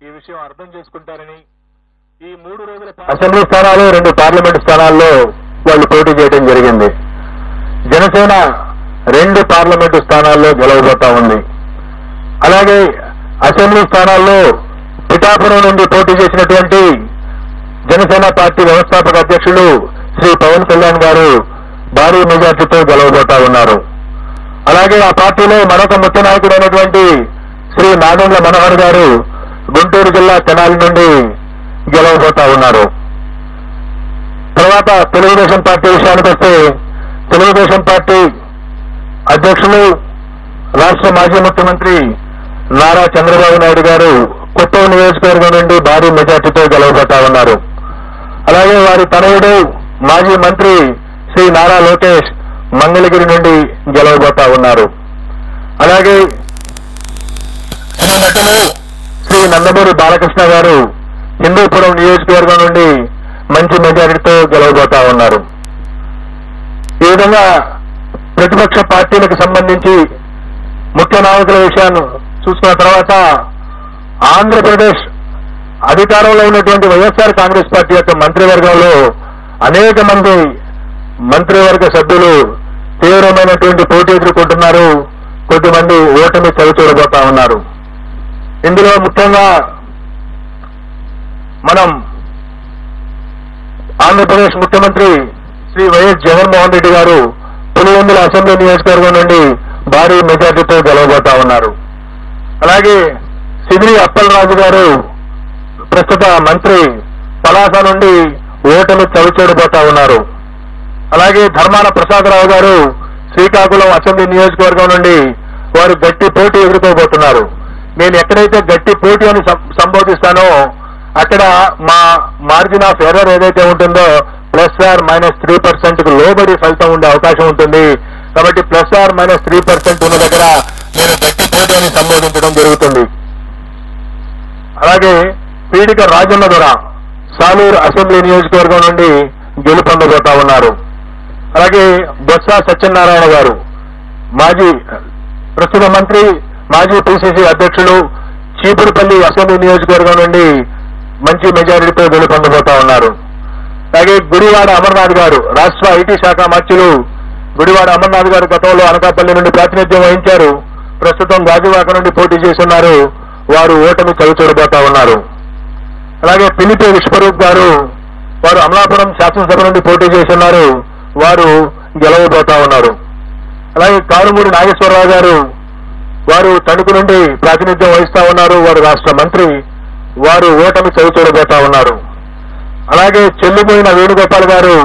ఈ విషయం అర్థం చేసుకుంటారని ఈ 3 రోజుల అసెంబ్లీ స్థానాలు 2 పార్లమెంటు స్థానాల్లో వాళ్ళు పోటీ చేయడం జరిగింది. జనసేన 2 పార్లమెంటు స్థానాల్లో గెలవబోతా ఉంది. అలాగే అసెంబ్లీ స్థానాల్లో పిఠాపురం నుండి పోటీ చేసినటువంటి జనసేన పార్టీ వ్యవస్థాపక అధ్యక్షులు శ్రీ పవన్ కళ్యాణ్ గారు భారీ మెజార్టీతో గెలవబోతా ఉన్నారు. అలాగే ఆ పార్టీలో మరొక ముఖ్య నాయకుడైనటువంటి శ్రీ నాదెండ్ల మనోహర్ గారు గుంటూరు జిల్లా తెనాలి నుండి గెలవబోతా ఉన్నారు. తర్వాత తెలుగుదేశం పార్టీ విషయానికి వస్తే తెలుగుదేశం పార్టీ అధ్యక్షులు రాష్ట్ర మాజీ ముఖ్యమంత్రి నారా చంద్రబాబు నాయుడు గారు కొత్తూరు నియోజకవర్గం నుండి భారీ మెజార్టీతో గెలవబోతా ఉన్నారు. అలాగే వారి తనయుడు మాజీ మంత్రి శ్రీ నారా లోకేష్ మంగళగిరి నుండి గెలవబోతా ఉన్నారు. అలాగే శ్రీ నందమూరి బాలకృష్ణ గారు హిందూపురం నియోజకవర్గం నుండి మంచి మెజారిటీతో గెలవబోతా ఉన్నారు. ఈ విధంగా ప్రతిపక్ష పార్టీలకు సంబంధించి ముఖ్య నాయకుల విషయాన్ని చూసుకున్న తర్వాత ఆంధ్రప్రదేశ్ అధికారంలో ఉన్నటువంటి వైఎస్ఆర్ కాంగ్రెస్ పార్టీ యొక్క మంత్రివర్గంలో అనేక మంది మంత్రివర్గ సభ్యులు తీవ్రమైనటువంటి పోటీ ఎదుర్కొంటున్నారు. కొద్దిమంది ఓటమి చవిచూడబోతా ఉన్నారు. ఇందులో ముఖ్యంగా మనం ఆంధ్రప్రదేశ్ ముఖ్యమంత్రి శ్రీ వైఎస్ జగన్మోహన్ రెడ్డి గారు పులివెందుల అసెంబ్లీ నియోజకవర్గం నుండి భారీ మెజార్టీతో గెలవబోతా ఉన్నారు. అలాగే సిదిరి అప్పలరాజు గారు ప్రస్తుత మంత్రి పలాస నుండి ఓటమి చవిచూడబోతా ఉన్నారు. అలాగే ధర్మాన ప్రసాదరావు గారు శ్రీకాకుళం అసెంబ్లీ నియోజకవర్గం నుండి వారు గట్టి పోటీ ఎదుర్కోబోతున్నారు. నేను ఎక్కడైతే గట్టి పోటీ అని సంబోధిస్తానో అక్కడ మా మార్జిన్ ఆఫ్ ఎర్రర్ ఏదైతే ఉంటుందో +/- 3% లోబడి ఫలితం ఉండే అవకాశం ఉంటుంది. కాబట్టి +/- 3% ఉన్న దగ్గర నేను గట్టి పోటీ అని సంబోధించడం జరుగుతుంది. అలాగే పీడిక రాజన్న దొర సాలూరు అసెంబ్లీ నియోజకవర్గం నుండి గెలుపొందబోతా ఉన్నారు. అలాగే బొత్స సత్యనారాయణ గారు ప్రస్తుత మంత్రి మాజీ పిసిసి అధ్యక్షులు చీపురుపల్లి అసెంబ్లీ నియోజకవర్గం నుండి మంచి మెజారిటీతో గెలుపొందబోతా ఉన్నారు. అలాగే గుడివాడ అమర్నాథ్ గారు రాష్ట్ర ఐటీ శాఖ మంత్రులు గుడివాడ అమర్నాథ్ గారు గతంలో అనకాపల్లి నుండి ప్రాతినిధ్యం వహించారు. ప్రస్తుతం గాజువాక నుండి పోటీ చేస్తున్నారు. వారు ఓటమి చవిచూడబోతా ఉన్నారు. అలాగే పిలిపి విశ్వరూప్ గారు వారు అమలాపురం శాసనసభ నుండి పోటీ చేస్తున్నారు. వారు గెలవబోతా ఉన్నారు. అలాగే కారుమూరి నాగేశ్వరరావు గారు వారు తణుకు నుండి ప్రాతినిధ్యం వహిస్తా ఉన్నారు. వారు రాష్ట్ర మంత్రి. వారు ఓటమి చవిచూడబోతా ఉన్నారు. అలాగే చెల్లిపోయిన వేణుగోపాల్ గారు